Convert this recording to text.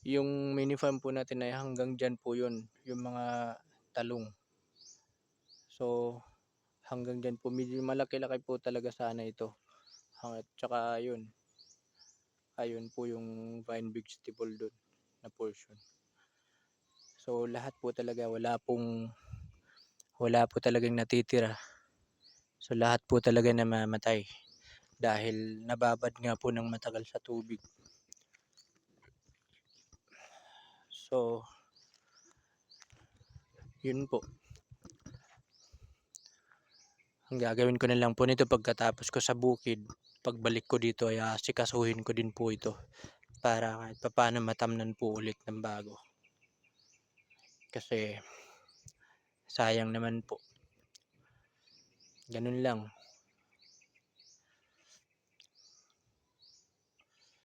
Yung mini farm po natin ay hanggang diyan po yun, yung mga talong. So, hanggang diyan po, medyo malaki-laki po talaga sana ito. At tsaka yun, ayun po yung vine vegetable doon na portion. So, lahat po talaga, wala po talagang natitira. So, lahat po talaga namamatay dahil nababad nga po ng matagal sa tubig. So, yun po. Ang gagawin ko na lang po nito pagkatapos ko sa bukid, pagbalik ko dito ay asikasuhin ko din po ito para kahit papaano matamnan po ulit ng bago. Kasi sayang naman po. Ganun lang.